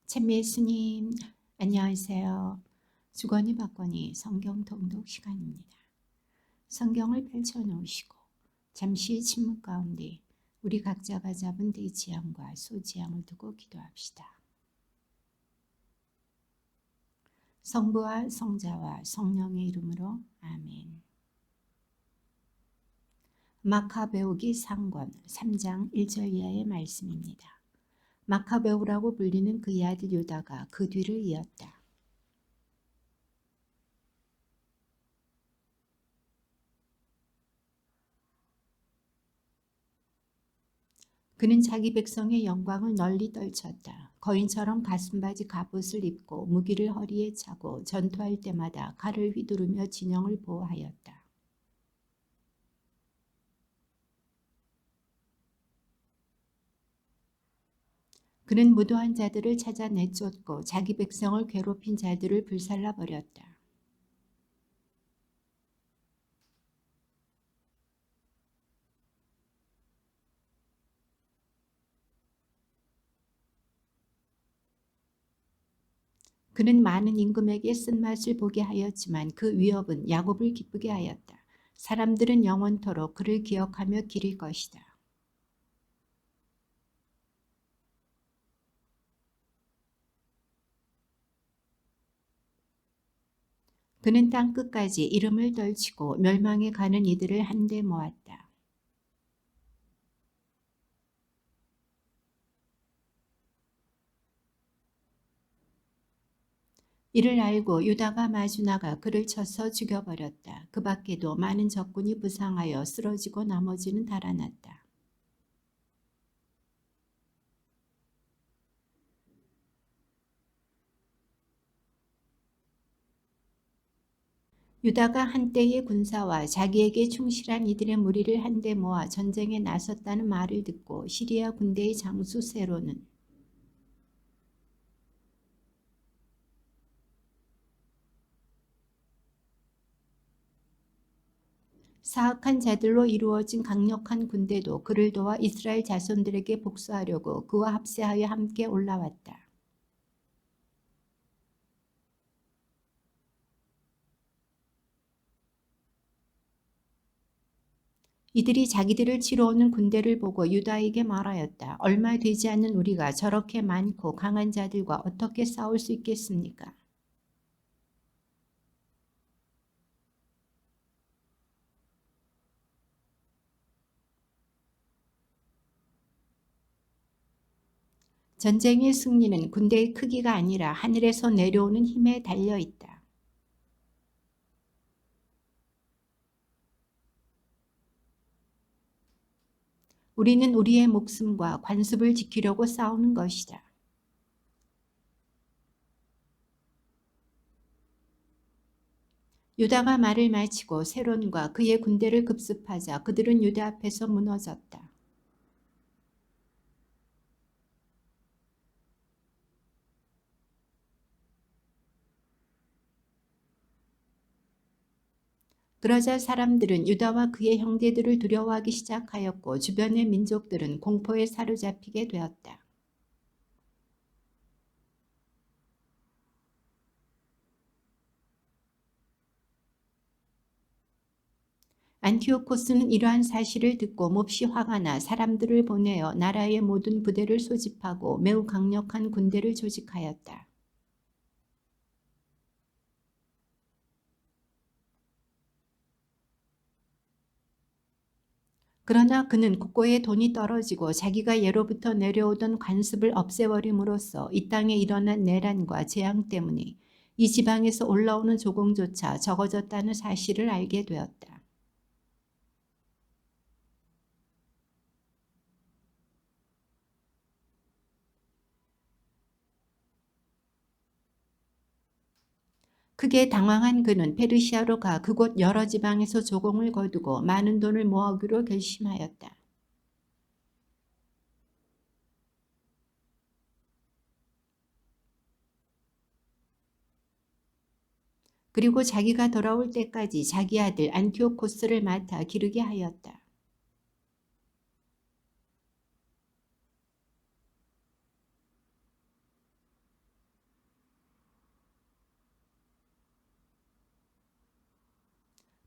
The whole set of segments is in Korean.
참 예수님, 안녕하세요. 주거니 받거니 성경 통독 시간입니다. 성경을 펼쳐놓으시고 잠시 침묵 가운데 우리 각자가 잡은 대지향과 소지향을 두고 기도합시다. 성부와 성자와 성령의 이름으로 아멘. 마카베오기 상권 3장 1절 이하의 말씀입니다. 마카베오라고 불리는 그의 아들 유다가 그 뒤를 이었다. 그는 자기 백성의 영광을 널리 떨쳤다. 거인처럼 가슴바지 갑옷을 입고 무기를 허리에 차고 전투할 때마다 칼을 휘두르며 진영을 보호하였다. 그는 무도한 자들을 찾아 내쫓고 자기 백성을 괴롭힌 자들을 불살라 버렸다. 그는 많은 임금에게 쓴맛을 보게 하였지만 그 위협은 야곱을 기쁘게 하였다. 사람들은 영원토록 그를 기억하며 기릴 것이다. 그는 땅끝까지 이름을 떨치고 멸망에 가는 이들을 한데 모았다. 이를 알고 유다가 마주나가 그를 쳐서 죽여버렸다. 그 밖에도 많은 적군이 부상하여 쓰러지고 나머지는 달아났다. 유다가 한때의 군사와 자기에게 충실한 이들의 무리를 한데 모아 전쟁에 나섰다는 말을 듣고 시리아 군대의 장수 세로는 사악한 자들로 이루어진 강력한 군대도 그를 도와 이스라엘 자손들에게 복수하려고 그와 합세하여 함께 올라왔다. 이들이 자기들을 치러 오는 군대를 보고 유다에게 말하였다. 얼마 되지 않는 우리가 저렇게 많고 강한 자들과 어떻게 싸울 수 있겠습니까? 전쟁의 승리는 군대의 크기가 아니라 하늘에서 내려오는 힘에 달려 있다. 우리는 우리의 목숨과 관습을 지키려고 싸우는 것이다. 유다가 말을 마치고 세론과 그의 군대를 급습하자 그들은 유다 앞에서 무너졌다. 그러자 사람들은 유다와 그의 형제들을 두려워하기 시작하였고 주변의 민족들은 공포에 사로잡히게 되었다. 안티오코스는 이러한 사실을 듣고 몹시 화가 나 사람들을 보내어 나라의 모든 부대를 소집하고 매우 강력한 군대를 조직하였다. 그러나 그는 국고에 돈이 떨어지고 자기가 예로부터 내려오던 관습을 없애버림으로써 이 땅에 일어난 내란과 재앙 때문에 이 지방에서 올라오는 조공조차 적어졌다는 사실을 알게 되었다. 크게 당황한 그는 페르시아로 가 그곳 여러 지방에서 조공을 거두고 많은 돈을 모으기로 결심하였다. 그리고 자기가 돌아올 때까지 자기 아들 안티오코스를 맡아 기르게 하였다.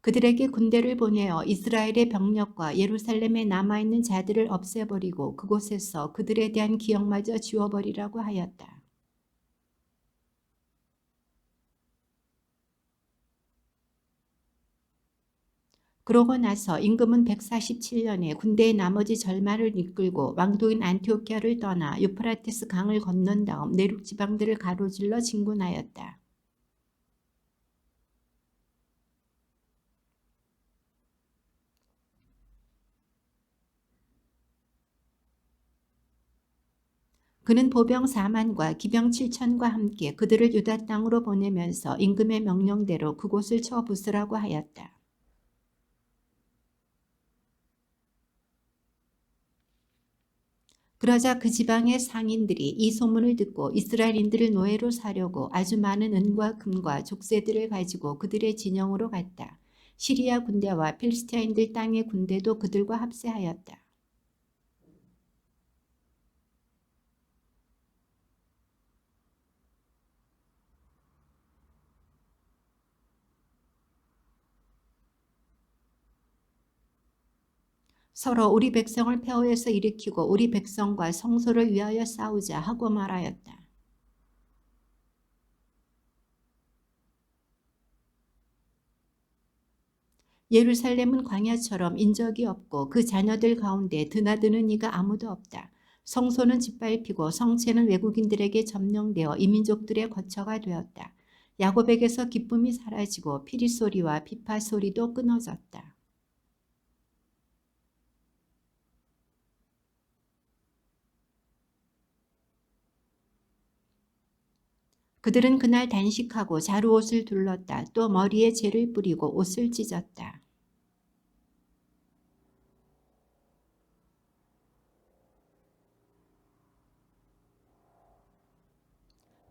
그들에게 군대를 보내어 이스라엘의 병력과 예루살렘에 남아있는 자들을 없애버리고 그곳에서 그들에 대한 기억마저 지워버리라고 하였다. 그러고 나서 임금은 147년에 군대의 나머지 절반을 이끌고 왕도인 안티오키아를 떠나 유프라테스 강을 건넌 다음 내륙 지방들을 가로질러 진군하였다. 그는 보병 4만과 기병 7천과 함께 그들을 유다 땅으로 보내면서 임금의 명령대로 그곳을 쳐 부수라고 하였다. 그러자 그 지방의 상인들이 이 소문을 듣고 이스라엘인들을 노예로 사려고 아주 많은 은과 금과 족쇄들을 가지고 그들의 진영으로 갔다. 시리아 군대와 필스티아인들 땅의 군대도 그들과 합세하였다. 서로 우리 백성을 폐허에서 일으키고 우리 백성과 성소를 위하여 싸우자 하고 말하였다. 예루살렘은 광야처럼 인적이 없고 그 자녀들 가운데 드나드는 이가 아무도 없다. 성소는 짓밟히고 성체는 외국인들에게 점령되어 이민족들의 거처가 되었다. 야곱에게서 기쁨이 사라지고 피리 소리와 비파 소리도 끊어졌다. 그들은 그날 단식하고 자루옷을 둘렀다. 또 머리에 재를 뿌리고 옷을 찢었다.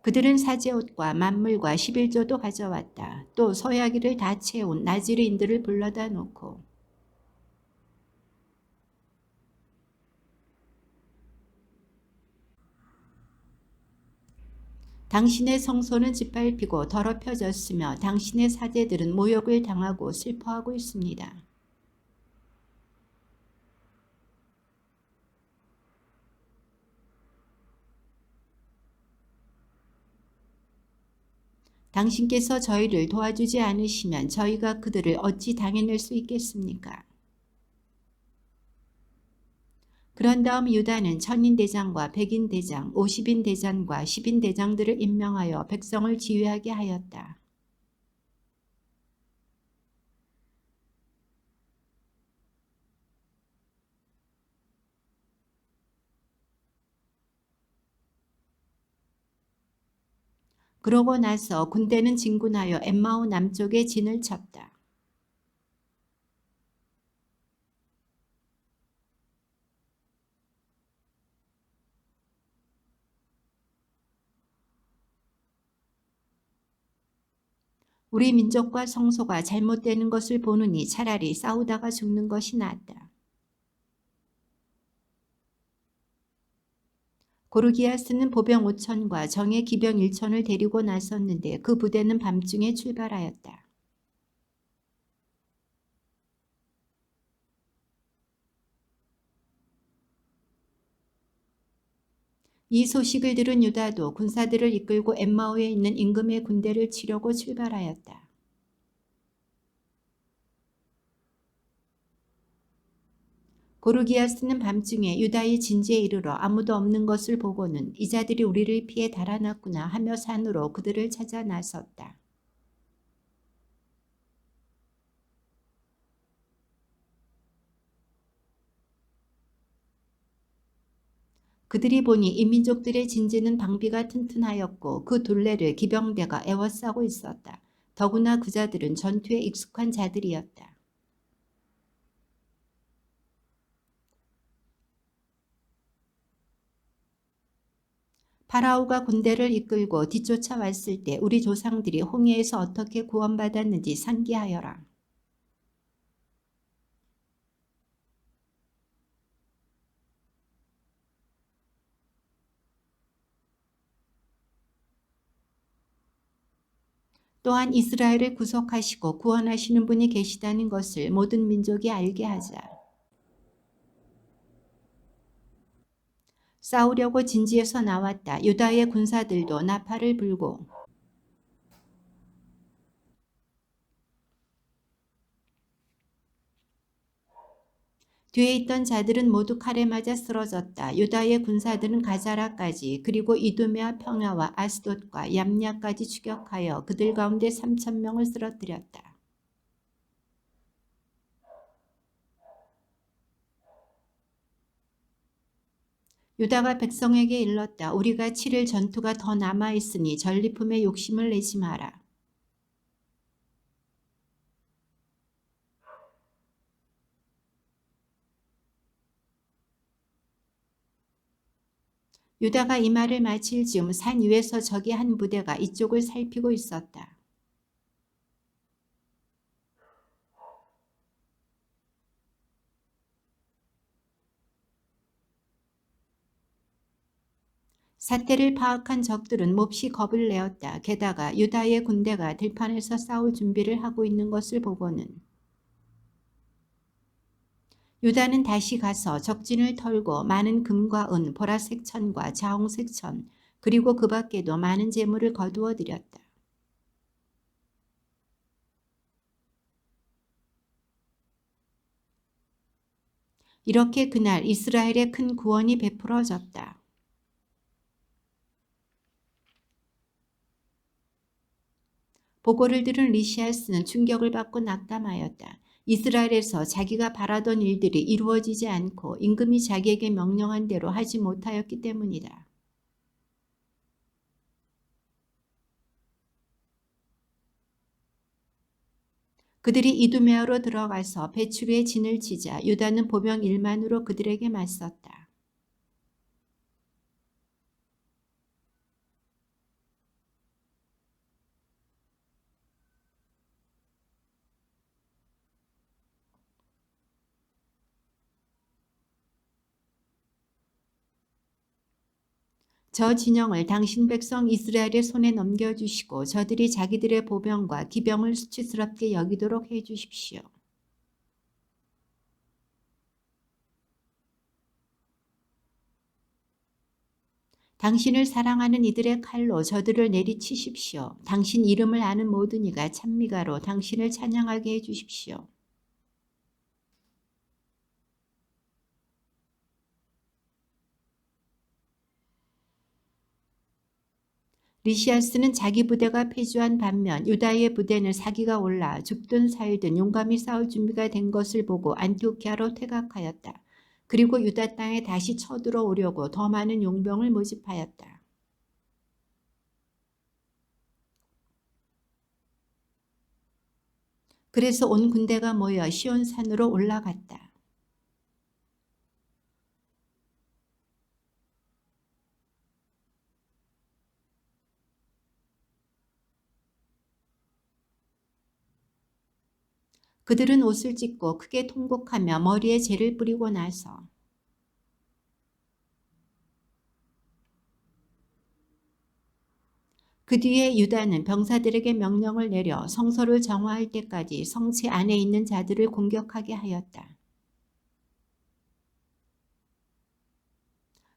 그들은 사제옷과 만물과 11조도 가져왔다. 또 소야기를 다 채운 나지르인들을 불러다 놓고 당신의 성소는 짓밟히고 더럽혀졌으며 당신의 사제들은 모욕을 당하고 슬퍼하고 있습니다. 당신께서 저희를 도와주지 않으시면 저희가 그들을 어찌 당해낼 수 있겠습니까? 그런 다음 유다는 천인대장과 백인대장, 50인대장과 10인대장들을 임명하여 백성을 지휘하게 하였다. 그러고 나서 군대는 진군하여 엠마오 남쪽에 진을 쳤다. 우리 민족과 성소가 잘못되는 것을 보느니 차라리 싸우다가 죽는 것이 낫다. 고르기아스는 보병 5천과 정예 기병 1천을 데리고 나섰는데 그 부대는 밤중에 출발하였다. 이 소식을 들은 유다도 군사들을 이끌고 엠마오에 있는 임금의 군대를 치려고 출발하였다. 고르기아스는 밤중에 유다의 진지에 이르러 아무도 없는 것을 보고는 이 자들이 우리를 피해 달아났구나 하며 산으로 그들을 찾아 나섰다. 그들이 보니 이 민족들의 진지는 방비가 튼튼하였고 그 둘레를 기병대가 에워싸고 있었다. 더구나 그 자들은 전투에 익숙한 자들이었다. 파라오가 군대를 이끌고 뒤쫓아왔을 때 우리 조상들이 홍해에서 어떻게 구원받았는지 상기하여라. 또한 이스라엘을 구속하시고 구원하시는 분이 계시다는 것을 모든 민족이 알게 하자. 싸우려고 진지에서 나왔다. 유다의 군사들도 나팔을 불고 뒤에 있던 자들은 모두 칼에 맞아 쓰러졌다. 유다의 군사들은 가자라까지 그리고 이두메와 평야와 아스돗과 얌냐까지 추격하여 그들 가운데 3,000명을 쓰러뜨렸다. 유다가 백성에게 일렀다. 우리가 치를 전투가 더 남아있으니 전리품에 욕심을 내지 마라. 유다가 이 말을 마칠 즈음 산 위에서 적의 한 부대가 이쪽을 살피고 있었다. 사태를 파악한 적들은 몹시 겁을 내었다. 게다가 유다의 군대가 들판에서 싸울 준비를 하고 있는 것을 보고는 유다는 다시 가서 적진을 털고 많은 금과 은, 보라색 천과 자홍색 천, 그리고 그 밖에도 많은 재물을 거두어 들였다. 이렇게 그날 이스라엘에 큰 구원이 베풀어졌다. 보고를 들은 리시아스는 충격을 받고 낙담하였다. 이스라엘에서 자기가 바라던 일들이 이루어지지 않고 임금이 자기에게 명령한 대로 하지 못하였기 때문이다. 그들이 이두메아로 들어가서 배추리에 진을 치자 유다는 보병 1만으로 그들에게 맞섰다. 저 진영을 당신 백성 이스라엘의 손에 넘겨주시고 저들이 자기들의 보병과 기병을 수치스럽게 여기도록 해주십시오. 당신을 사랑하는 이들의 칼로 저들을 내리치십시오. 당신 이름을 아는 모든 이가 찬미가로 당신을 찬양하게 해주십시오. 리시아스는 자기 부대가 패주한 반면 유다의 부대는 사기가 올라 죽든 살든 용감히 싸울 준비가 된 것을 보고 안티오키아로 퇴각하였다. 그리고 유다 땅에 다시 쳐들어오려고 더 많은 용병을 모집하였다. 그래서 온 군대가 모여 시온산으로 올라갔다. 그들은 옷을 찢고 크게 통곡하며 머리에 재를 뿌리고 나서 그 뒤에 유다는 병사들에게 명령을 내려 성소를 정화할 때까지 성체 안에 있는 자들을 공격하게 하였다.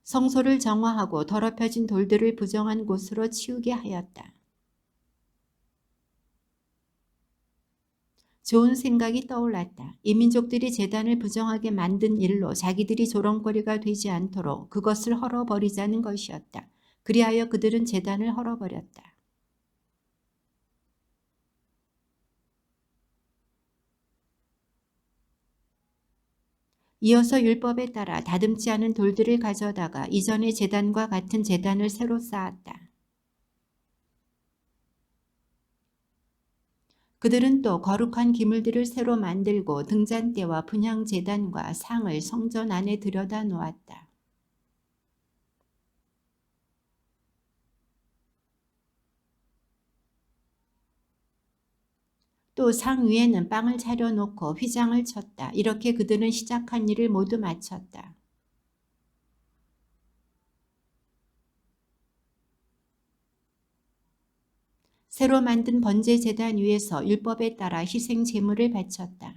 성소를 정화하고 더럽혀진 돌들을 부정한 곳으로 치우게 하였다. 좋은 생각이 떠올랐다. 이 민족들이 제단을 부정하게 만든 일로 자기들이 조롱거리가 되지 않도록 그것을 헐어버리자는 것이었다. 그리하여 그들은 제단을 헐어버렸다. 이어서 율법에 따라 다듬지 않은 돌들을 가져다가 이전의 제단과 같은 제단을 새로 쌓았다. 그들은 또 거룩한 기물들을 새로 만들고 등잔대와 분향 제단과 상을 성전 안에 들여다 놓았다. 또 상 위에는 빵을 차려놓고 휘장을 쳤다. 이렇게 그들은 시작한 일을 모두 마쳤다. 새로 만든 번제 제단 위에서 율법에 따라 희생 제물을 바쳤다.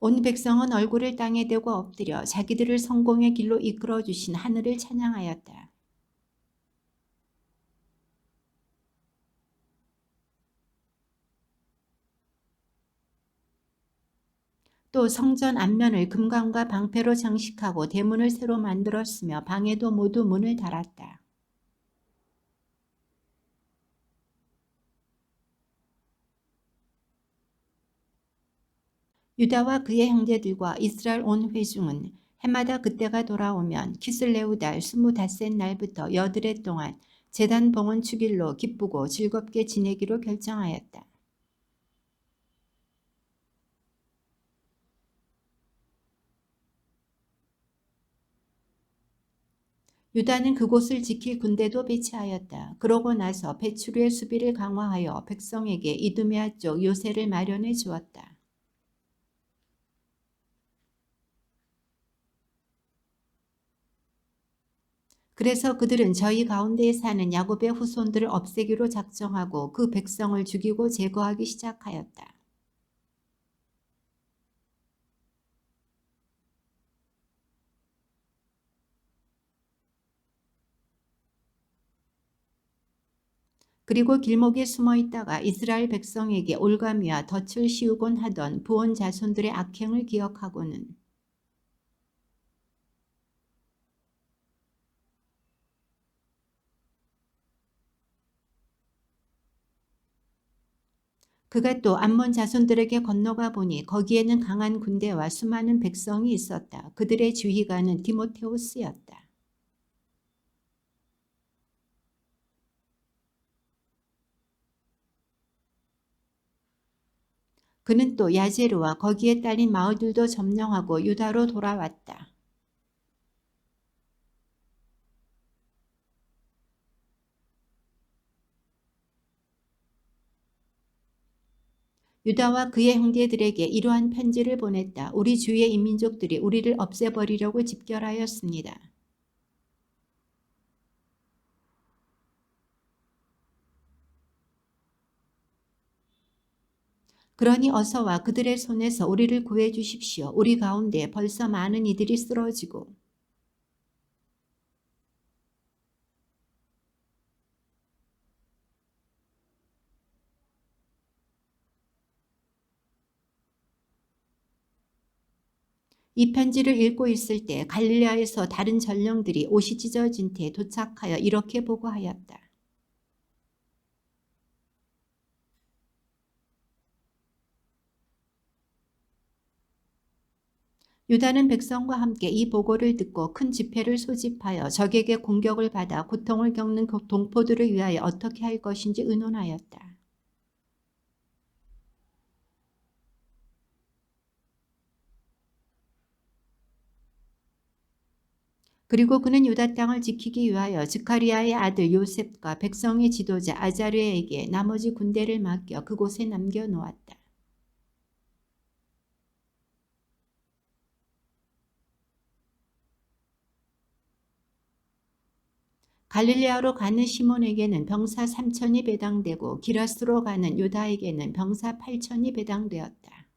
온 백성은 얼굴을 땅에 대고 엎드려 자기들을 성공의 길로 이끌어 주신 하늘을 찬양하였다. 또 성전 앞면을 금광과 방패로 장식하고 대문을 새로 만들었으며 방에도 모두 문을 달았다. 유다와 그의 형제들과 이스라엘 온 회중은 해마다 그때가 돌아오면 키슬레우 달 25셋 날부터 여드레 동안 제단 봉헌 축일로 기쁘고 즐겁게 지내기로 결정하였다. 유다는 그곳을 지킬 군대도 배치하였다. 그러고 나서 배추루의 수비를 강화하여 백성에게 이두메아 쪽 요새를 마련해 주었다. 그래서 그들은 저희 가운데에 사는 야곱의 후손들을 없애기로 작정하고 그 백성을 죽이고 제거하기 시작하였다. 그리고 길목에 숨어 있다가 이스라엘 백성에게 올가미와 덫을 씌우곤 하던 부온 자손들의 악행을 기억하고는 그가 또 암몬 자손들에게 건너가 보니 거기에는 강한 군대와 수많은 백성이 있었다. 그들의 주휘관은 디모테우스였다. 그는 또 야제르와 거기에 딸린 마을들도 점령하고 유다로 돌아왔다. 유다와 그의 형제들에게 이러한 편지를 보냈다. 우리 주위의 인민족들이 우리를 없애버리려고 집결하였습니다. 그러니 어서와 그들의 손에서 우리를 구해 주십시오. 우리 가운데 벌써 많은 이들이 쓰러지고 이 편지를 읽고 있을 때 갈릴리아에서 다른 전령들이 옷이 찢어진 채 도착하여 이렇게 보고하였다. 유다는 백성과 함께 이 보고를 듣고 큰 집회를 소집하여 적에게 공격을 받아 고통을 겪는 그 동포들을 위하여 어떻게 할 것인지 의논하였다. 그리고 그는 유다 땅을 지키기 위하여 스가리야의 아들 요셉과 백성의 지도자 아자르에게 나머지 군대를 맡겨 그곳에 남겨놓았다. 갈릴리아로 가는 시몬에게는 병사 3천이 배당되고 기라스로 가는 유다에게는 병사 8천이 배당되었다.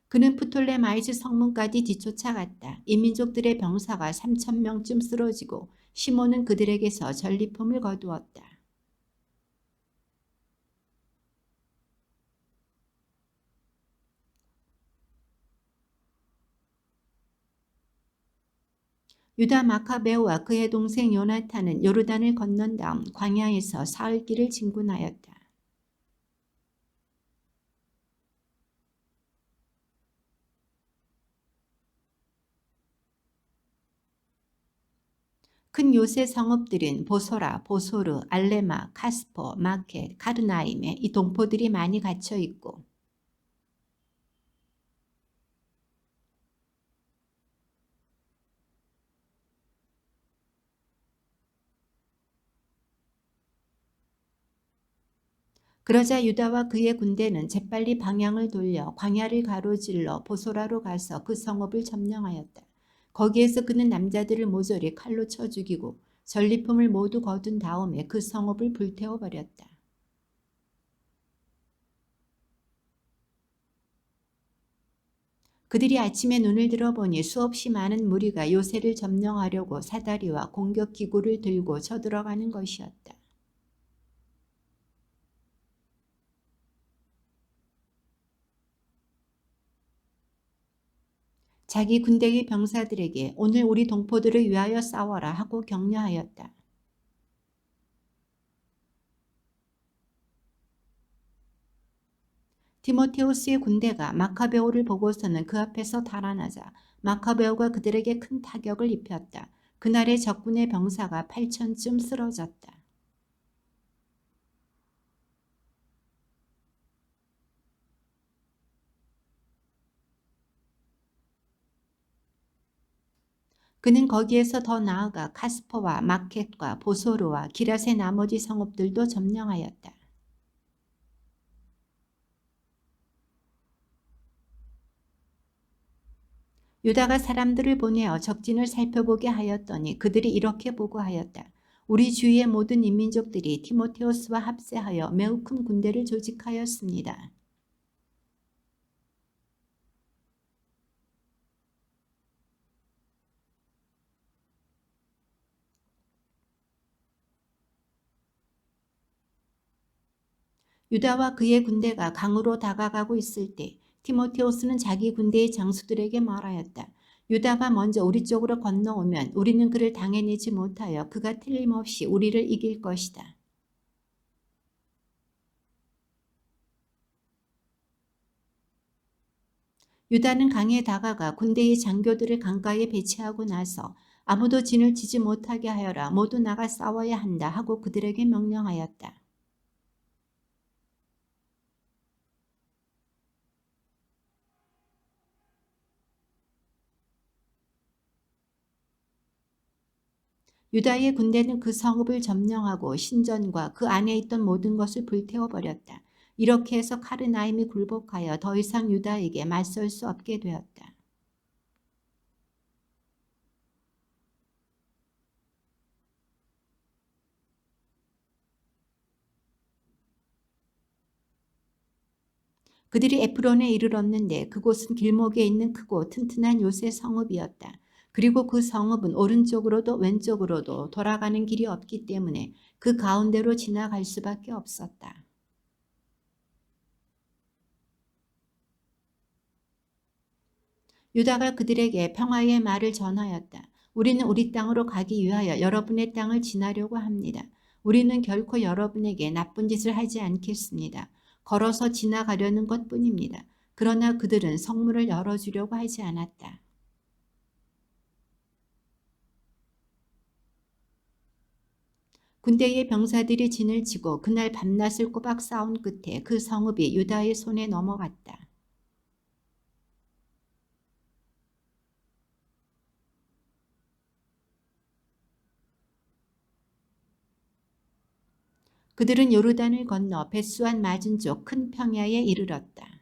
그는 프톨레마이스 성문까지 뒤쫓아갔다. 인민족들의 병사가 3천 명쯤 쓰러지고 시몬은 그들에게서 전리품을 거두었다. 유다 마카베오와 그의 동생 요나탄은 요르단을 건넌 다음 광야에서 사흘 길을 진군하였다. 큰 요새 성읍들인 보소라, 보소르, 알레마, 카스포, 마켓, 카르나임에 이 동포들이 많이 갇혀 있고 그러자 유다와 그의 군대는 재빨리 방향을 돌려 광야를 가로질러 보소라로 가서 그 성읍을 점령하였다. 거기에서 그는 남자들을 모조리 칼로 쳐 죽이고 전리품을 모두 거둔 다음에 그 성읍을 불태워버렸다. 그들이 아침에 눈을 들어보니 수없이 많은 무리가 요새를 점령하려고 사다리와 공격기구를 들고 쳐들어가는 것이었다. 자기 군대의 병사들에게 오늘 우리 동포들을 위하여 싸워라 하고 격려하였다. 디모테우스의 군대가 마카베오를 보고서는 그 앞에서 달아나자 마카베오가 그들에게 큰 타격을 입혔다. 그날의 적군의 병사가 8천쯤 쓰러졌다. 그는 거기에서 더 나아가 카스퍼와 마켓과 보소르와 기랏의 나머지 성읍들도 점령하였다. 유다가 사람들을 보내어 적진을 살펴보게 하였더니 그들이 이렇게 보고하였다. 우리 주위의 모든 인민족들이 티모테우스와 합세하여 매우 큰 군대를 조직하였습니다. 유다와 그의 군대가 강으로 다가가고 있을 때 티모테우스는 자기 군대의 장수들에게 말하였다. 유다가 먼저 우리 쪽으로 건너오면 우리는 그를 당해내지 못하여 그가 틀림없이 우리를 이길 것이다. 유다는 강에 다가가 군대의 장교들을 강가에 배치하고 나서 아무도 진을 치지 못하게 하여라. 모두 나가 싸워야 한다 하고 그들에게 명령하였다. 유다의 군대는 그 성읍을 점령하고 신전과 그 안에 있던 모든 것을 불태워버렸다. 이렇게 해서 카르나임이 굴복하여 더 이상 유다에게 맞설 수 없게 되었다. 그들이 에프론에 이르렀는데 그곳은 길목에 있는 크고 튼튼한 요새 성읍이었다. 그리고 그 성읍은 오른쪽으로도 왼쪽으로도 돌아가는 길이 없기 때문에 그 가운데로 지나갈 수밖에 없었다. 유다가 그들에게 평화의 말을 전하였다. 우리는 우리 땅으로 가기 위하여 여러분의 땅을 지나려고 합니다. 우리는 결코 여러분에게 나쁜 짓을 하지 않겠습니다. 걸어서 지나가려는 것뿐입니다. 그러나 그들은 성문을 열어주려고 하지 않았다. 군대의 병사들이 진을 치고 그날 밤낮을 꼬박 싸운 끝에 그 성읍이 유다의 손에 넘어갔다. 그들은 요르단을 건너 벳수안 맞은쪽 큰 평야에 이르렀다.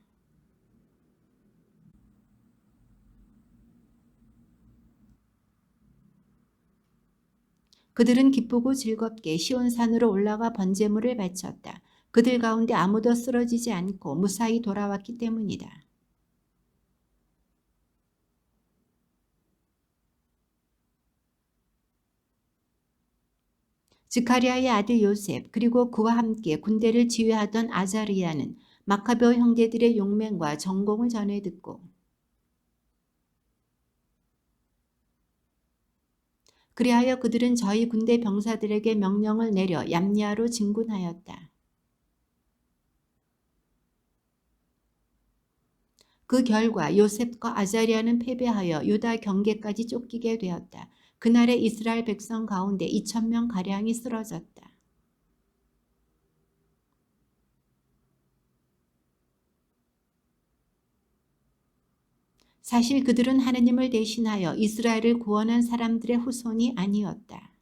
그들은 기쁘고 즐겁게 시온산으로 올라가 번제물을 바쳤다. 그들 가운데 아무도 쓰러지지 않고 무사히 돌아왔기 때문이다. 스가랴의 아들 요셉 그리고 그와 함께 군대를 지휘하던 아자리아는 마카베오 형제들의 용맹과 전공을 전해 듣고 그리하여 그들은 저희 군대 병사들에게 명령을 내려 얌니아로 진군하였다. 그 결과 요셉과 아자리아는 패배하여 유다 경계까지 쫓기게 되었다. 그날에 이스라엘 백성 가운데 2,000명 가량이 쓰러졌다. 사실 그들은 하느님을 대신하여 이스라엘을 구원한 사람들의 후손이 아니었다.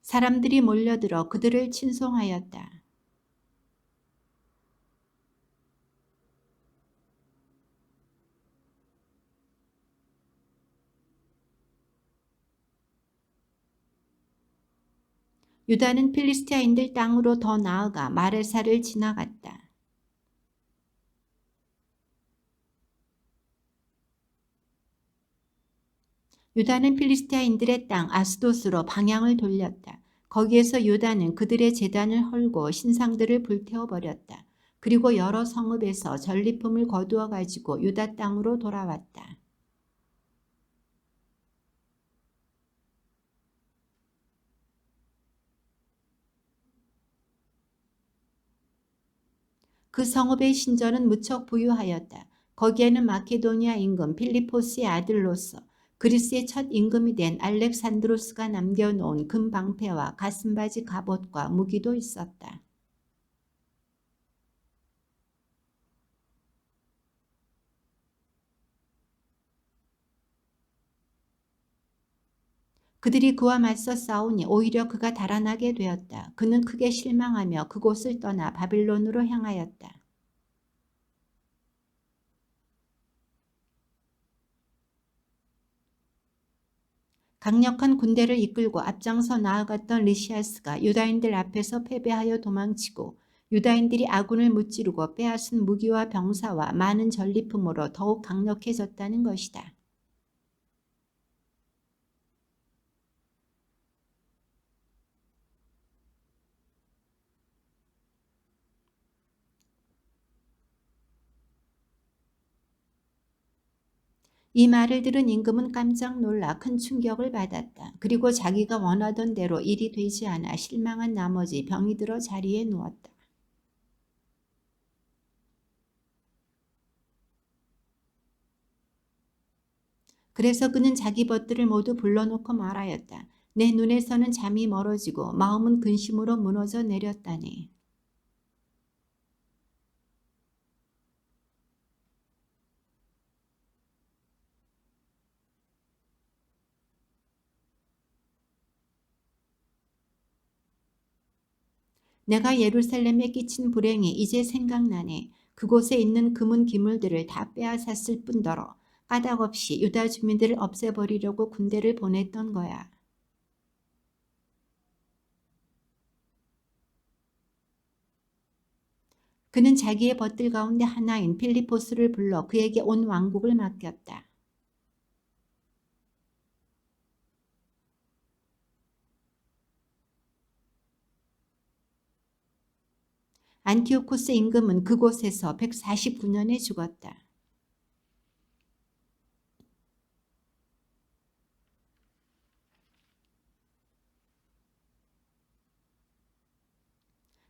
사람들이 몰려들어 그들을 친송하였다. 유다는 필리스티아인들 땅으로 더 나아가 마레사를 지나갔다. 유다는 필리스티아인들의 땅 아스돗으로 방향을 돌렸다. 거기에서 유다는 그들의 제단을 헐고 신상들을 불태워버렸다. 그리고 여러 성읍에서 전리품을 거두어 가지고 유다 땅으로 돌아왔다. 그 성읍의 신전은 무척 부유하였다. 거기에는 마케도니아 임금 필리포스의 아들로서 그리스의 첫 임금이 된 알렉산드로스가 남겨놓은 금방패와 가슴바지 갑옷과 무기도 있었다. 그들이 그와 맞서 싸우니 오히려 그가 달아나게 되었다. 그는 크게 실망하며 그곳을 떠나 바빌론으로 향하였다. 강력한 군대를 이끌고 앞장서 나아갔던 리시아스가 유다인들 앞에서 패배하여 도망치고 유다인들이 아군을 무찌르고 빼앗은 무기와 병사와 많은 전리품으로 더욱 강력해졌다는 것이다. 이 말을 들은 임금은 깜짝 놀라 큰 충격을 받았다. 그리고 자기가 원하던 대로 일이 되지 않아 실망한 나머지 병이 들어 자리에 누웠다. 그래서 그는 자기 벗들을 모두 불러놓고 말하였다. 내 눈에서는 잠이 멀어지고 마음은 근심으로 무너져 내렸다네. 내가 예루살렘에 끼친 불행이 이제 생각나네. 그곳에 있는 금은 기물들을 다 빼앗았을 뿐더러 까닭없이 유다 주민들을 없애버리려고 군대를 보냈던 거야. 그는 자기의 벗들 가운데 하나인 필리포스를 불러 그에게 온 왕국을 맡겼다. 안티오코스 임금은 그곳에서 149년에 죽었다.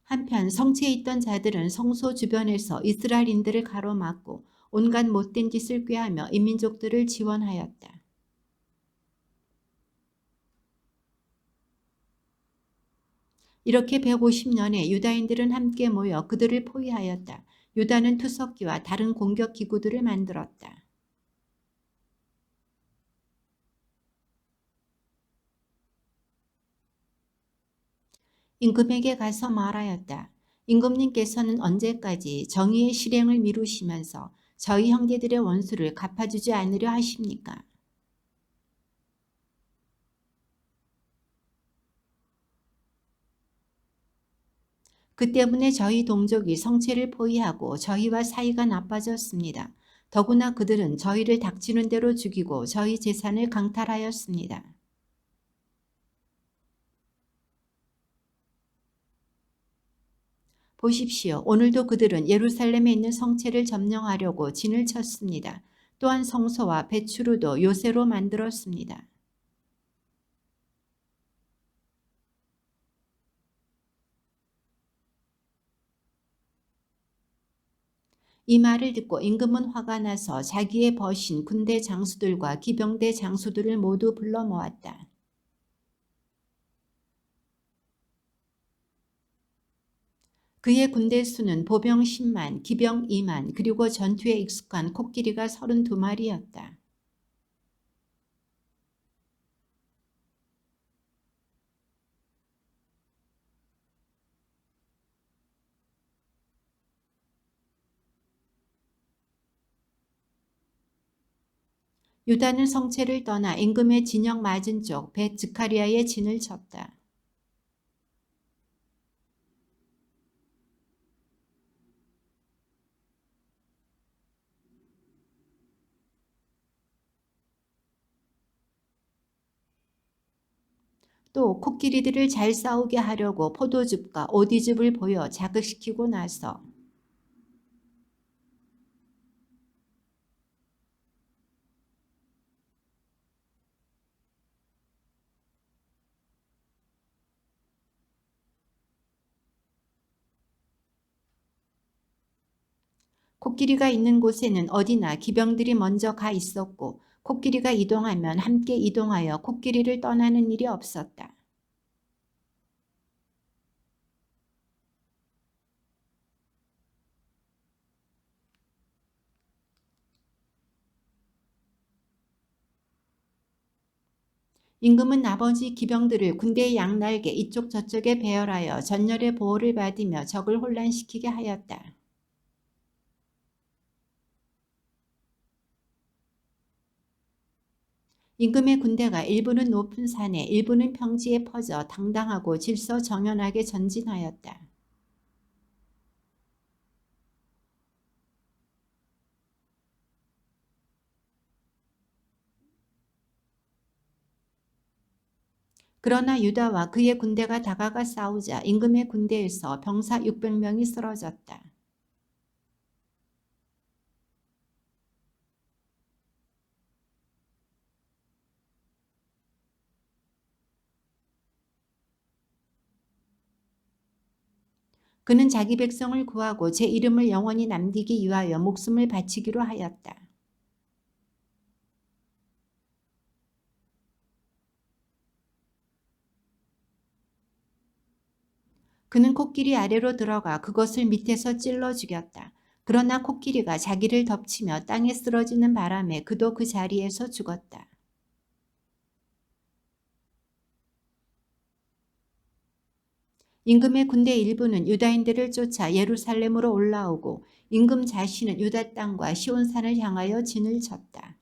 한편 성체에 있던 자들은 성소 주변에서 이스라엘인들을 가로막고 온갖 못된 짓을 꾀하며 이민족들을 지원하였다. 이렇게 150년에 유다인들은 함께 모여 그들을 포위하였다. 유다는 투석기와 다른 공격 기구들을 만들었다. 임금에게 가서 말하였다. 임금님께서는 언제까지 정의의 실행을 미루시면서 저희 형제들의 원수를 갚아주지 않으려 하십니까? 그 때문에 저희 동족이 성체를 포위하고 저희와 사이가 나빠졌습니다. 더구나 그들은 저희를 닥치는 대로 죽이고 저희 재산을 강탈하였습니다. 보십시오. 오늘도 그들은 예루살렘에 있는 성체를 점령하려고 진을 쳤습니다. 또한 성소와 배추루도 요새로 만들었습니다. 이 말을 듣고 임금은 화가 나서 자기의 버신 군대 장수들과 기병대 장수들을 모두 불러 모았다. 그의 군대 수는 보병 10만, 기병 2만, 그리고 전투에 익숙한 코끼리가 32마리였다. 유다는 성체를 떠나 임금의 진영 맞은쪽 벳 즈카리아에 진을 쳤다. 또 코끼리들을 잘 싸우게 하려고 포도즙과 오디즙을 보여 자극시키고 나서 코끼리가 있는 곳에는 어디나 기병들이 먼저 가 있었고 코끼리가 이동하면 함께 이동하여 코끼리를 떠나는 일이 없었다. 임금은 아버지 기병들을 군대의 양날개 이쪽 저쪽에 배열하여 전열의 보호를 받으며 적을 혼란시키게 하였다. 임금의 군대가 일부는 높은 산에 일부는 평지에 퍼져 당당하고 질서정연하게 전진하였다. 그러나 유다와 그의 군대가 다가가 싸우자 임금의 군대에서 병사 600명이 쓰러졌다. 그는 자기 백성을 구하고 제 이름을 영원히 남기기 위하여 목숨을 바치기로 하였다. 그는 코끼리 아래로 들어가 그것을 밑에서 찔러 죽였다. 그러나 코끼리가 자기를 덮치며 땅에 쓰러지는 바람에 그도 그 자리에서 죽었다. 임금의 군대 일부는 유다인들을 쫓아 예루살렘으로 올라오고 임금 자신은 유다 땅과 시온산을 향하여 진을 쳤다.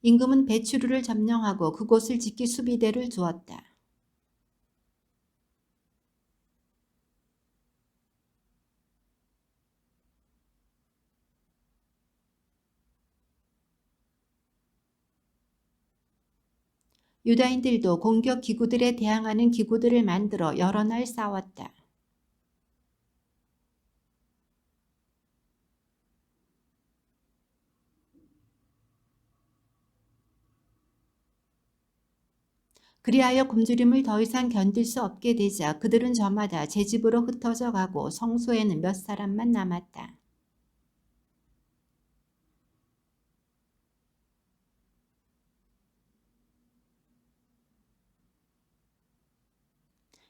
임금은 베추르를 점령하고 그곳을 지키 수비대를 두었다. 유다인들도 공격 기구들에 대항하는 기구들을 만들어 여러 날 싸웠다. 그리하여 굶주림을 더 이상 견딜 수 없게 되자 그들은 저마다 제 집으로 흩어져 가고 성소에는 몇 사람만 남았다.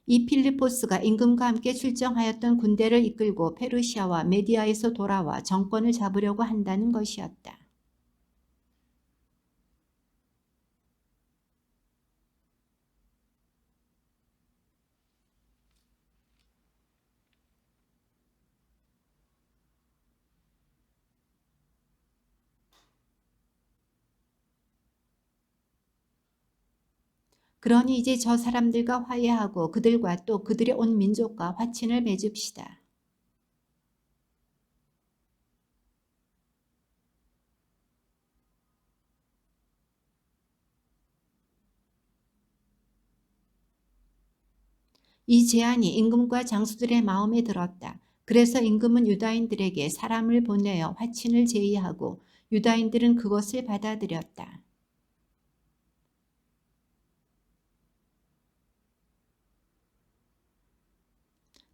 이 필리포스가 임금과 함께 출정하였던 군대를 이끌고 페르시아와 메디아에서 돌아와 정권을 잡으려고 한다는 것이었다. 그러니 이제 저 사람들과 화해하고 그들과 또 그들의 온 민족과 화친을 맺읍시다. 이 제안이 임금과 장수들의 마음에 들었다. 그래서 임금은 유다인들에게 사람을 보내어 화친을 제의하고 유다인들은 그것을 받아들였다.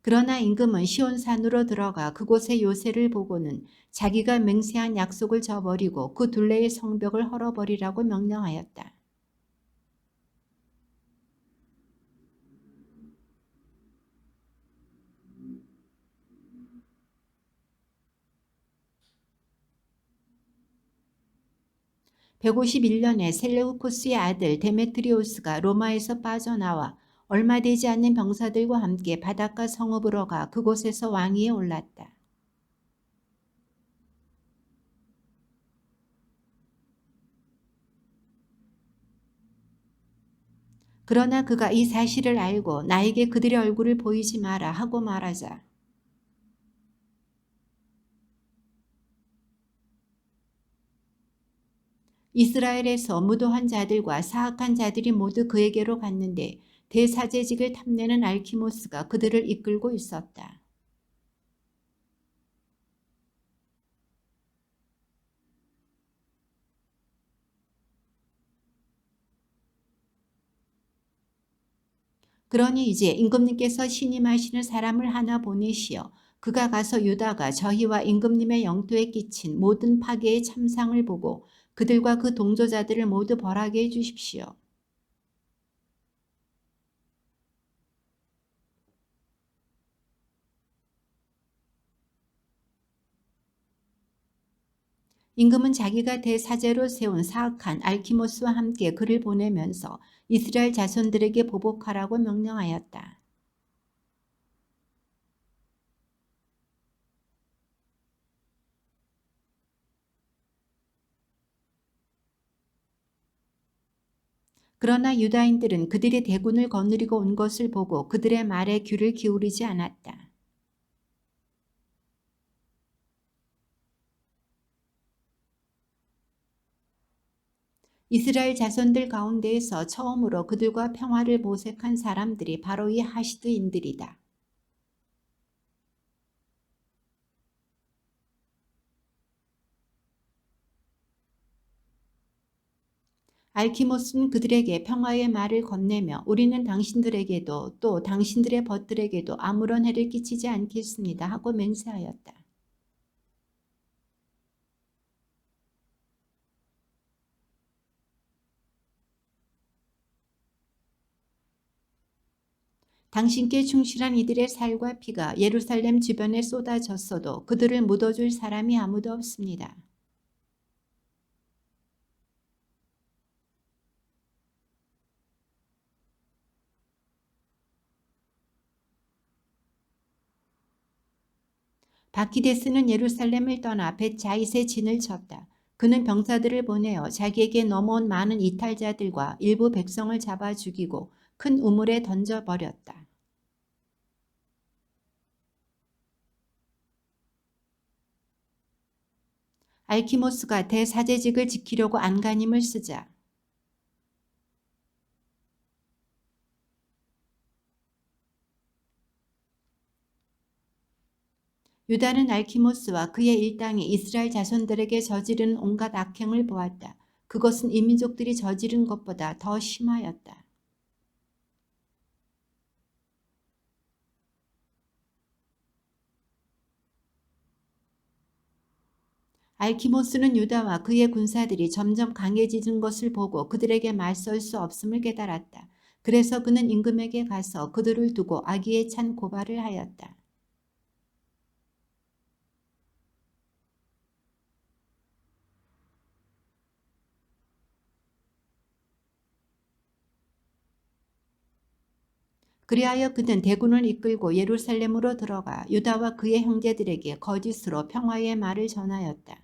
그러나 임금은 시온산으로 들어가 그곳의 요새를 보고는 자기가 맹세한 약속을 저버리고 그 둘레의 성벽을 헐어버리라고 명령하였다. 151년에 셀레우코스의 아들 데메트리오스가 로마에서 빠져나와 얼마 되지 않는 병사들과 함께 바닷가 성읍으로 가 그곳에서 왕위에 올랐다. 그러나 그가 이 사실을 알고 나에게 그들의 얼굴을 보이지 마라 하고 말하자 이스라엘에서 무도한 자들과 사악한 자들이 모두 그에게로 갔는데 대사제직을 탐내는 알키모스가 그들을 이끌고 있었다. 그러니 이제 임금님께서 신임하시는 사람을 하나 보내시어 그가 가서 유다가 저희와 임금님의 영토에 끼친 모든 파괴의 참상을 보고 그들과 그 동조자들을 모두 벌하게 해주십시오. 임금은 자기가 대사제로 세운 사악한 알키모스와 함께 그를 보내면서 이스라엘 자손들에게 보복하라고 명령하였다. 그러나 유다인들은 그들이 대군을 거느리고 온 것을 보고 그들의 말에 귀를 기울이지 않았다. 이스라엘 자손들 가운데에서 처음으로 그들과 평화를 모색한 사람들이 바로 이 하시드인들이다. 알키모스는 그들에게 평화의 말을 건네며 우리는 당신들에게도 또 당신들의 벗들에게도 아무런 해를 끼치지 않겠습니다 하고 맹세하였다. 당신께 충실한 이들의 살과 피가 예루살렘 주변에 쏟아졌어도 그들을 묻어줄 사람이 아무도 없습니다. 바키데스는 예루살렘을 떠나 벳자잇에 진을 쳤다. 그는 병사들을 보내어 자기에게 넘어온 많은 이탈자들과 일부 백성을 잡아 죽이고 큰 우물에 던져버렸다. 알키모스가 대사제직을 지키려고 안간힘을 쓰자 유다는 알키모스와 그의 일당이 이스라엘 자손들에게 저지른 온갖 악행을 보았다. 그것은 이민족들이 저지른 것보다 더 심하였다. 알키모스는 유다와 그의 군사들이 점점 강해지는 것을 보고 그들에게 맞설 수 없음을 깨달았다. 그래서 그는 임금에게 가서 그들을 두고 악의에 찬 고발을 하였다. 그리하여 그는 대군을 이끌고 예루살렘으로 들어가 유다와 그의 형제들에게 거짓으로 평화의 말을 전하였다.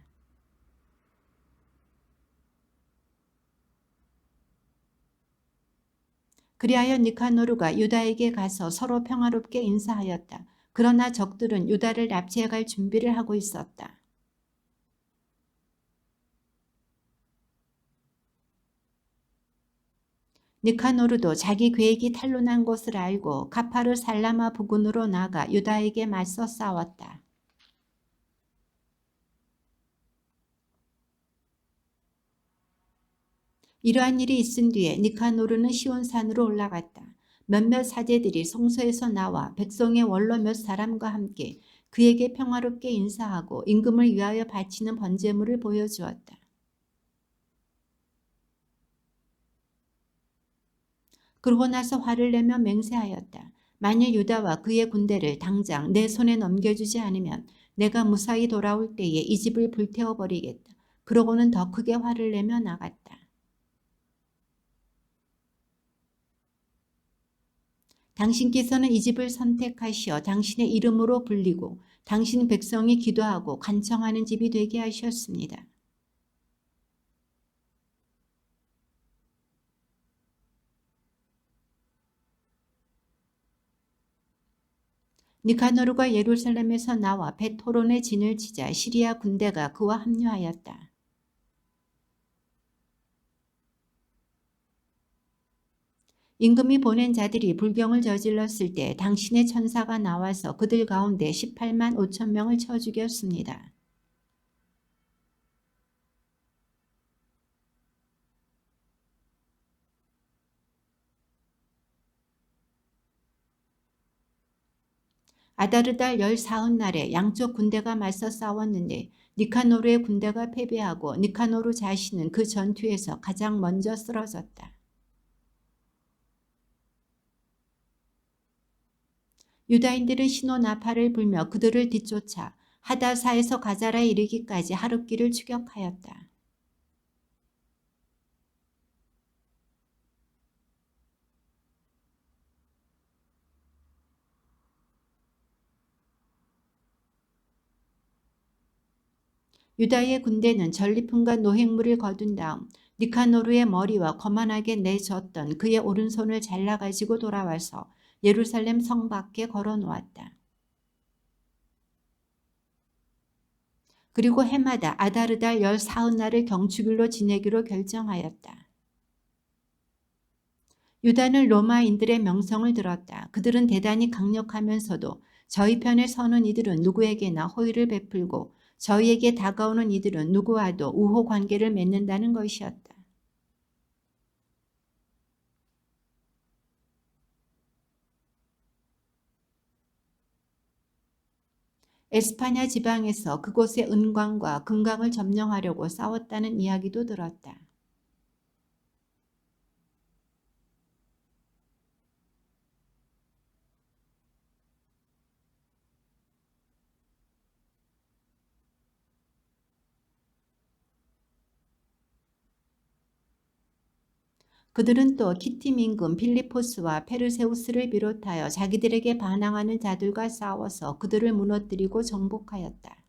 그리하여 니카노르가 유다에게 가서 서로 평화롭게 인사하였다. 그러나 적들은 유다를 납치해 갈 준비를 하고 있었다. 니카노르도 자기 계획이 탄로난 것을 알고 카파르 살라마 부근으로 나가 유다에게 맞서 싸웠다. 이러한 일이 있은 뒤에 니카노르는 시온산으로 올라갔다. 몇몇 사제들이 성소에서 나와 백성의 원로 몇 사람과 함께 그에게 평화롭게 인사하고 임금을 위하여 바치는 번제물을 보여주었다. 그러고 나서 화를 내며 맹세하였다. 만일 유다와 그의 군대를 당장 내 손에 넘겨주지 않으면 내가 무사히 돌아올 때에 이 집을 불태워버리겠다. 그러고는 더 크게 화를 내며 나갔다. 당신께서는 이 집을 선택하시어 당신의 이름으로 불리고 당신 백성이 기도하고 간청하는 집이 되게 하셨습니다. 니카노르가 예루살렘에서 나와 벳호론의 진을 치자 시리아 군대가 그와 합류하였다. 임금이 보낸 자들이 불경을 저질렀을 때 당신의 천사가 나와서 그들 가운데 18만 5천 명을 쳐 죽였습니다. 아다르달 14흔날에 양쪽 군대가 맞서 싸웠는데 니카노르의 군대가 패배하고 니카노르 자신은 그 전투에서 가장 먼저 쓰러졌다. 유다인들은 신호나팔을 불며 그들을 뒤쫓아 하다사에서 가자라에 이르기까지 하룻길을 추격하였다. 유다의 군대는 전리품과 노획물을 거둔 다음 니카노르의 머리와 거만하게 내줬던 그의 오른손을 잘라가지고 돌아와서 예루살렘 성 밖에 걸어놓았다. 그리고 해마다 아다르달 14흔날을 경축일로 지내기로 결정하였다. 유다는 로마인들의 명성을 들었다. 그들은 대단히 강력하면서도 저희 편에 서는 이들은 누구에게나 호의를 베풀고 저희에게 다가오는 이들은 누구와도 우호 관계를 맺는다는 것이었다. 에스파냐 지방에서 그곳의 은광과 금강을 점령하려고 싸웠다는 이야기도 들었다. 그들은 또 키팀 임금 필리포스와 페르세우스를 비롯하여 자기들에게 반항하는 자들과 싸워서 그들을 무너뜨리고 정복하였다.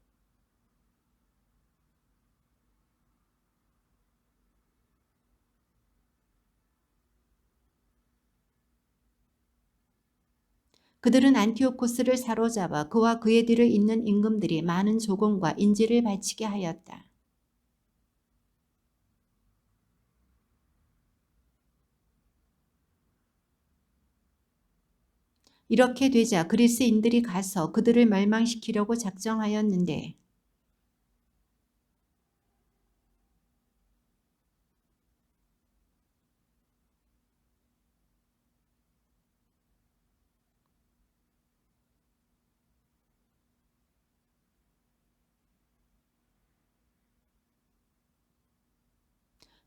그들은 안티오코스를 사로잡아 그와 그의 뒤를 잇는 임금들이 많은 조공과 인지를 바치게 하였다. 이렇게 되자 그리스인들이 가서 그들을 멸망시키려고 작정하였는데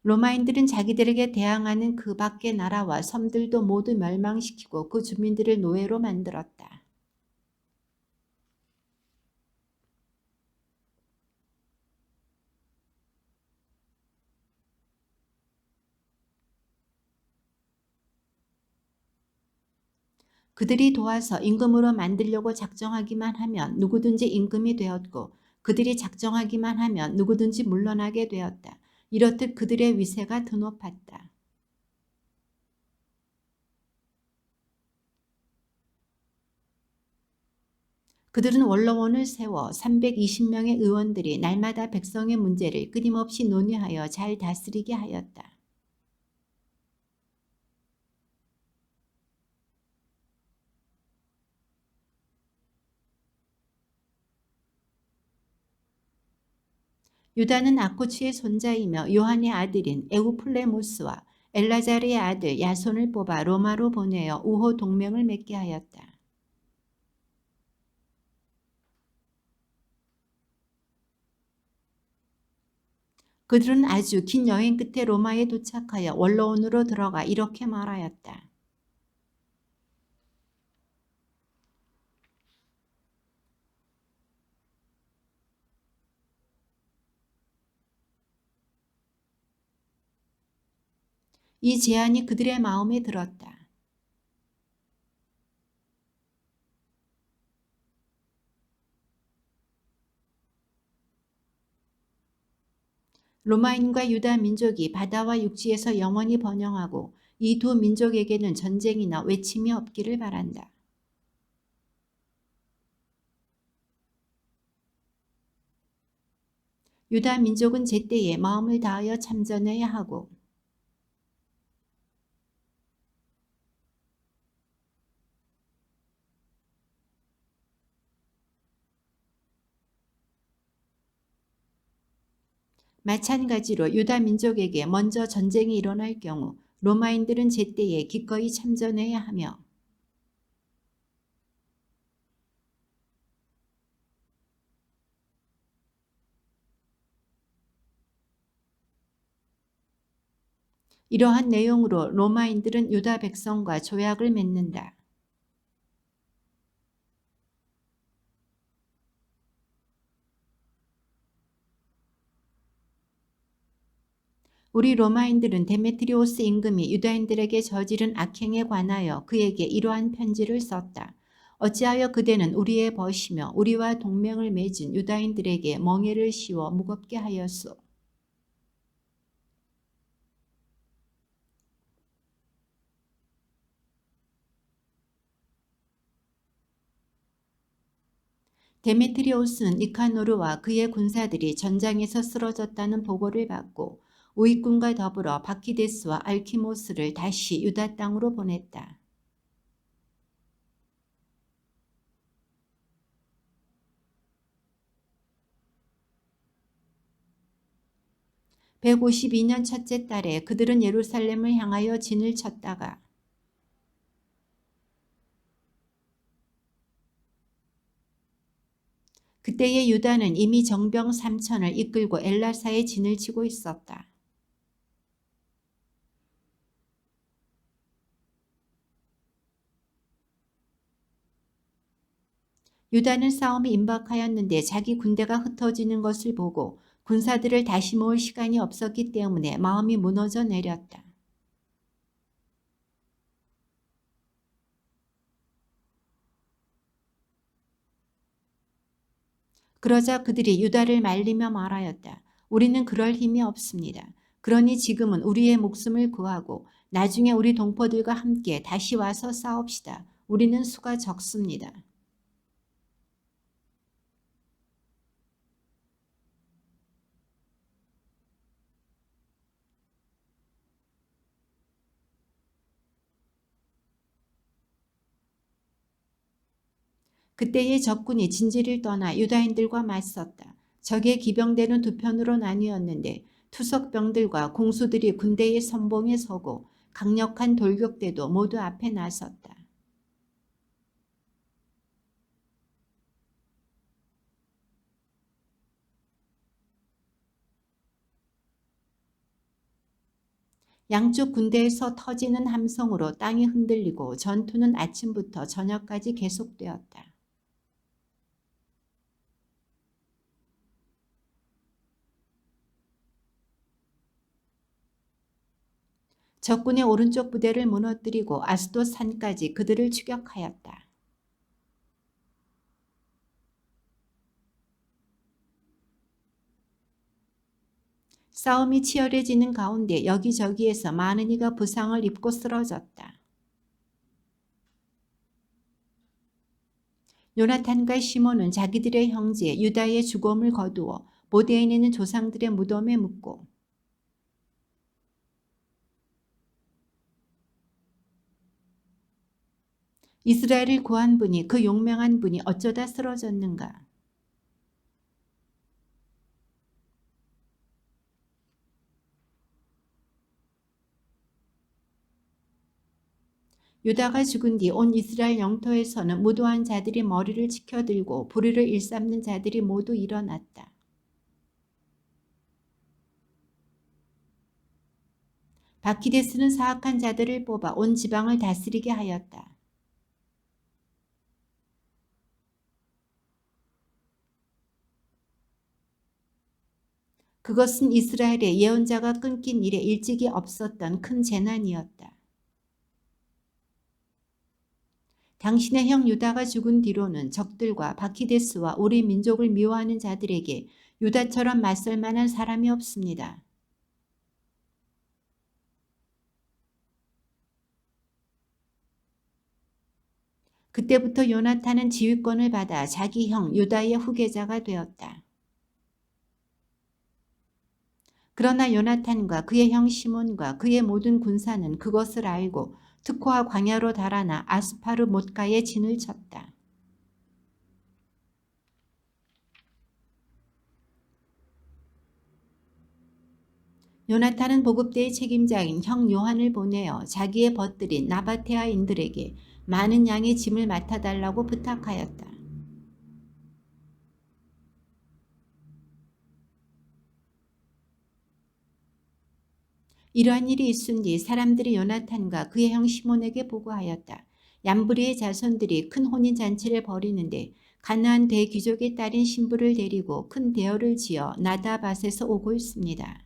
로마인들은 자기들에게 대항하는 그 밖의 나라와 섬들도 모두 멸망시키고 그 주민들을 노예로 만들었다. 그들이 도와서 임금으로 만들려고 작정하기만 하면 누구든지 임금이 되었고 그들이 작정하기만 하면 누구든지 물러나게 되었다. 이렇듯 그들의 위세가 드높았다. 그들은 원로원을 세워 320명의 의원들이 날마다 백성의 문제를 끊임없이 논의하여 잘 다스리게 하였다. 유다는 아코츠의 손자이며 요한의 아들인 에우플레모스와 엘라자르의 아들 야손을 뽑아 로마로 보내어 우호 동맹을 맺게 하였다. 그들은 아주 긴 여행 끝에 로마에 도착하여 원로원으로 들어가 이렇게 말하였다. 이 제안이 그들의 마음에 들었다. 로마인과 유다 민족이 바다와 육지에서 영원히 번영하고 이 두 민족에게는 전쟁이나 외침이 없기를 바란다. 유다 민족은 제때에 마음을 다하여 참전해야 하고 마찬가지로 유다 민족에게 먼저 전쟁이 일어날 경우 로마인들은 제때에 기꺼이 참전해야 하며 이러한 내용으로 로마인들은 유다 백성과 조약을 맺는다. 우리 로마인들은 데메트리오스 임금이 유다인들에게 저지른 악행에 관하여 그에게 이러한 편지를 썼다. 어찌하여 그대는 우리의 벗이며 우리와 동맹을 맺은 유다인들에게 멍에를 씌워 무겁게 하였소. 데메트리오스는 니카노르와 그의 군사들이 전장에서 쓰러졌다는 보고를 받고 우익군과 더불어 바키데스와 알키모스를 다시 유다 땅으로 보냈다. 152년 첫째 달에 그들은 예루살렘을 향하여 진을 쳤다가 그때의 유다는 이미 정병 3천을 이끌고 엘라사에 진을 치고 있었다. 유다는 싸움이 임박하였는데 자기 군대가 흩어지는 것을 보고 군사들을 다시 모을 시간이 없었기 때문에 마음이 무너져 내렸다. 그러자 그들이 유다를 말리며 말하였다. 우리는 그럴 힘이 없습니다. 그러니 지금은 우리의 목숨을 구하고 나중에 우리 동포들과 함께 다시 와서 싸웁시다. 우리는 수가 적습니다. 그때의 적군이 진지를 떠나 유다인들과 맞섰다. 적의 기병대는 두 편으로 나뉘었는데 투석병들과 공수들이 군대의 선봉에 서고 강력한 돌격대도 모두 앞에 나섰다. 양쪽 군대에서 터지는 함성으로 땅이 흔들리고 전투는 아침부터 저녁까지 계속되었다. 적군의 오른쪽 부대를 무너뜨리고 아스돗 산까지 그들을 추격하였다. 싸움이 치열해지는 가운데 여기저기에서 많은 이가 부상을 입고 쓰러졌다. 요나탄과 시몬은 자기들의 형제 유다의 죽음을 거두어 모대에 있는 조상들의 무덤에 묻고 이스라엘을 구한 분이 그 용맹한 분이 어쩌다 쓰러졌는가. 유다가 죽은 뒤 온 이스라엘 영토에서는 무도한 자들이 머리를 치켜들고 불의를 일삼는 자들이 모두 일어났다. 바키데스는 사악한 자들을 뽑아 온 지방을 다스리게 하였다. 그것은 이스라엘의 예언자가 끊긴 이래 일찍이 없었던 큰 재난이었다. 당신의 형 유다가 죽은 뒤로는 적들과 바키데스와 우리 민족을 미워하는 자들에게 유다처럼 맞설 만한 사람이 없습니다. 그때부터 요나탄은 지휘권을 받아 자기 형 유다의 후계자가 되었다. 그러나 요나탄과 그의 형 시몬과 그의 모든 군사는 그것을 알고 특호와 광야로 달아나 아스파르 못가에 진을 쳤다. 요나탄은 보급대의 책임자인 형 요한을 보내어 자기의 벗들인 나바테아인들에게 많은 양의 짐을 맡아달라고 부탁하였다. 이러한 일이 있은 뒤 사람들이 요나탄과 그의 형 시몬에게 보고하였다. 얀브리의 자손들이 큰 혼인잔치를 벌이는데 가나안 대귀족의 딸인 신부를 데리고 큰 대여를 지어 나다밭에서 오고 있습니다.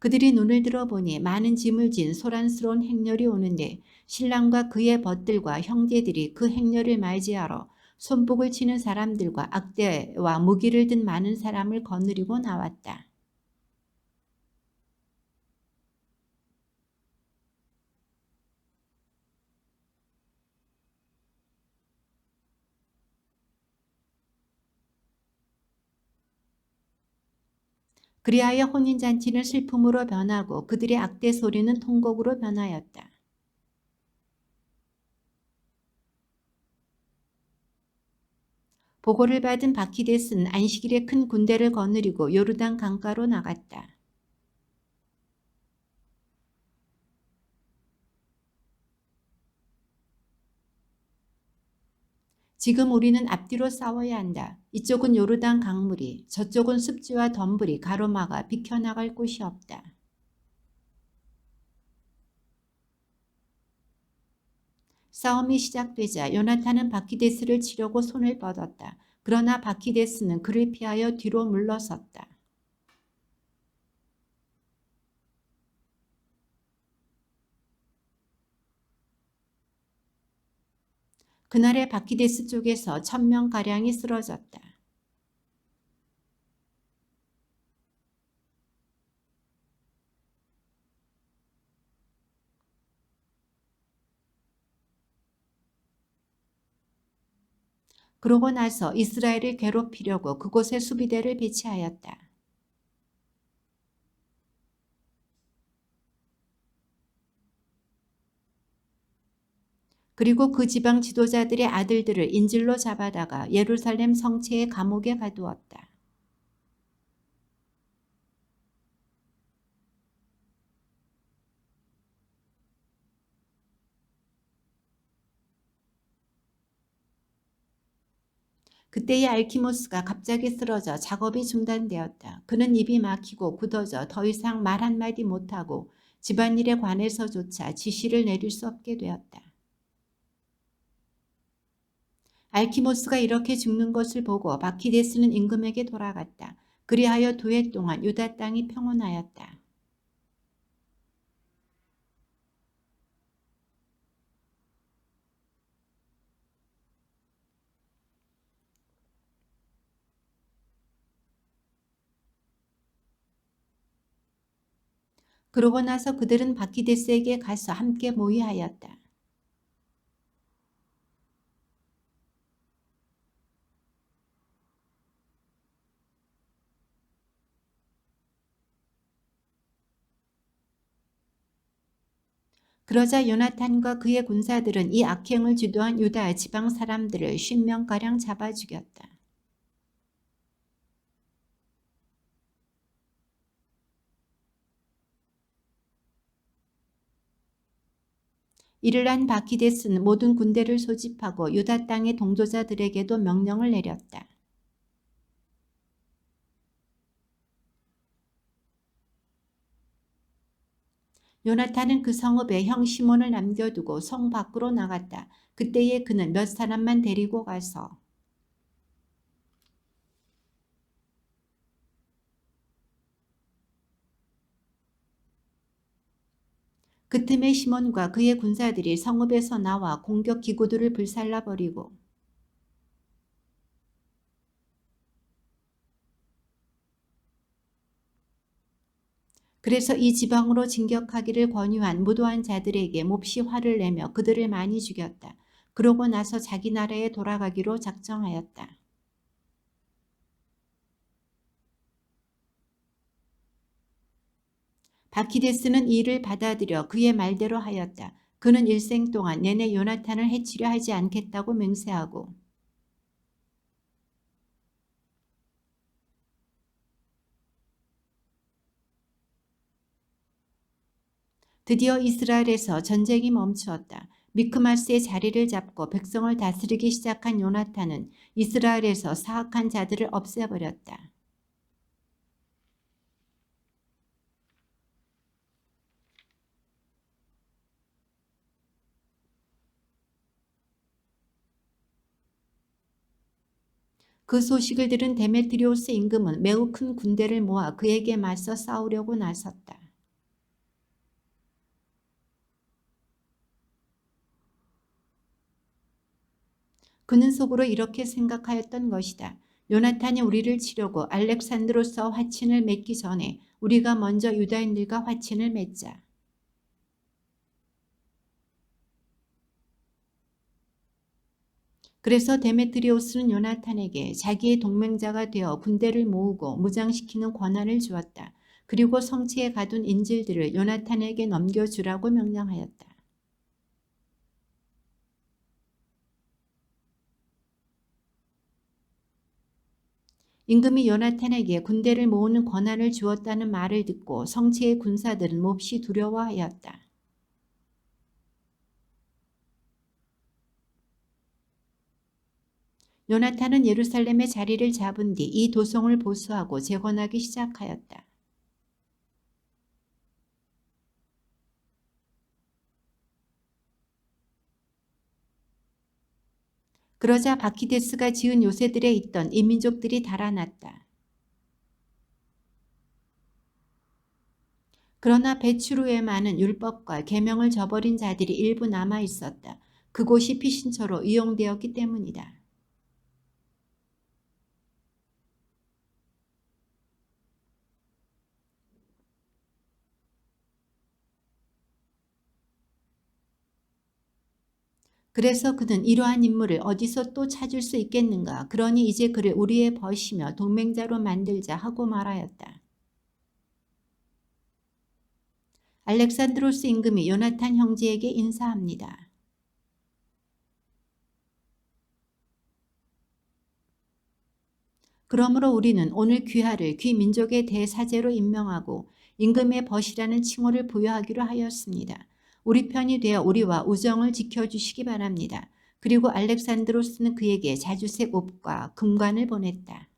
그들이 눈을 들어보니 많은 짐을 진 소란스러운 행렬이 오는데 신랑과 그의 벗들과 형제들이 그 행렬을 맞이하러 손뼉을 치는 사람들과 악대와 무기를 든 많은 사람을 거느리고 나왔다. 그리하여 혼인잔치는 슬픔으로 변하고 그들의 악대 소리는 통곡으로 변하였다. 보고를 받은 바키데스는 안식일에 큰 군대를 거느리고 요르단 강가로 나갔다. 지금 우리는 앞뒤로 싸워야 한다. 이쪽은 요르단 강물이, 저쪽은 습지와 덤불이 가로막아 비켜나갈 곳이 없다. 싸움이 시작되자 요나탄은 바키데스를 치려고 손을 뻗었다. 그러나 바키데스는 그를 피하여 뒤로 물러섰다. 그날의 바키데스 쪽에서 1000명가량이 쓰러졌다. 그러고 나서 이스라엘을 괴롭히려고 그곳에 수비대를 배치하였다. 그리고 그 지방 지도자들의 아들들을 인질로 잡아다가 예루살렘 성체의 감옥에 가두었다. 그때의 알키모스가 갑자기 쓰러져 작업이 중단되었다. 그는 입이 막히고 굳어져 더 이상 말 한마디 못하고 집안일에 관해서조차 지시를 내릴 수 없게 되었다. 알키모스가 이렇게 죽는 것을 보고 바키데스는 임금에게 돌아갔다. 그리하여 2해 동안 유다 땅이 평온하였다. 그러고 나서 그들은 바키데스에게 가서 함께 모의하였다. 그러자 요나탄과 그의 군사들은 이 악행을 주도한 유다 지방 사람들을 50명가량 잡아 죽였다. 이를 한 바키데스는 모든 군대를 소집하고 유다 땅의 동조자들에게도 명령을 내렸다. 요나탄은 그 성읍에 형 시몬을 남겨두고 성 밖으로 나갔다. 그때에 그는 몇 사람만 데리고 가서 그 틈에 시몬과 그의 군사들이 성읍에서 나와 공격 기구들을 불살라버리고 그래서 이 지방으로 진격하기를 권유한 무도한 자들에게 몹시 화를 내며 그들을 많이 죽였다. 그러고 나서 자기 나라에 돌아가기로 작정하였다. 바키데스는 이 일을 받아들여 그의 말대로 하였다. 그는 일생 동안 내내 요나탄을 해치려 하지 않겠다고 맹세하고 드디어 이스라엘에서 전쟁이 멈추었다. 미크마스의 자리를 잡고 백성을 다스리기 시작한 요나탄은 이스라엘에서 사악한 자들을 없애버렸다. 그 소식을 들은 데메트리오스 임금은 매우 큰 군대를 모아 그에게 맞서 싸우려고 나섰다. 그는 속으로 이렇게 생각하였던 것이다. 요나탄이 우리를 치려고 알렉산드로스와 화친을 맺기 전에 우리가 먼저 유다인들과 화친을 맺자. 그래서 데메트리오스는 요나탄에게 자기의 동맹자가 되어 군대를 모으고 무장시키는 권한을 주었다. 그리고 성체에 가둔 인질들을 요나탄에게 넘겨주라고 명령하였다. 임금이 요나탄에게 군대를 모으는 권한을 주었다는 말을 듣고 성체의 군사들은 몹시 두려워하였다. 요나탄은 예루살렘의 자리를 잡은 뒤 이 도성을 보수하고 재건하기 시작하였다. 그러자 바키데스가 지은 요새들에 있던 이민족들이 달아났다. 그러나 베추루에 많은 율법과 계명을 저버린 자들이 일부 남아 있었다. 그곳이 피신처로 이용되었기 때문이다. 그래서 그는 이러한 인물을 어디서 또 찾을 수 있겠는가. 그러니 이제 그를 우리의 벗이며 동맹자로 만들자 하고 말하였다. 알렉산드로스 임금이 요나탄 형제에게 인사합니다. 그러므로 우리는 오늘 귀하를 귀민족의 대사제로 임명하고 임금의 벗이라는 칭호를 부여하기로 하였습니다. 우리 편이 되어 우리와 우정을 지켜주시기 바랍니다. 그리고 알렉산드로스는 그에게 자주색 옷과 금관을 보냈다.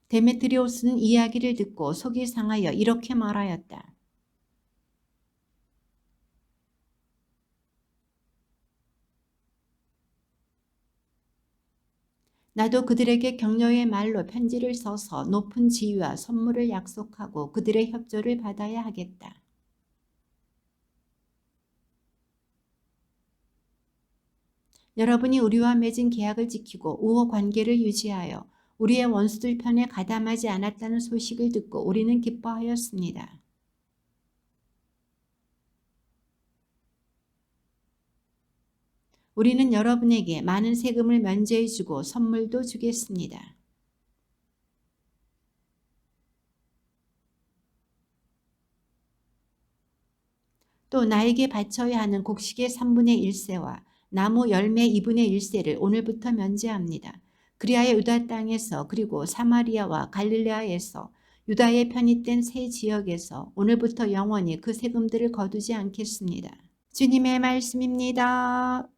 데메트리오스는 이야기를 듣고 속이 상하여 이렇게 말하였다. 나도 그들에게 격려의 말로 편지를 써서 높은 지위와 선물을 약속하고 그들의 협조를 받아야 하겠다. 여러분이 우리와 맺은 계약을 지키고 우호 관계를 유지하여 우리의 원수들 편에 가담하지 않았다는 소식을 듣고 우리는 기뻐하였습니다. 우리는 여러분에게 많은 세금을 면제해주고 선물도 주겠습니다. 또 나에게 바쳐야 하는 곡식의 3분의 1세와 나무 열매 2분의 1세를 오늘부터 면제합니다. 그리하여 유다 땅에서 그리고 사마리아와 갈릴레아에서 유다의 편입된 세 지역에서 오늘부터 영원히 그 세금들을 거두지 않겠습니다. 주님의 말씀입니다.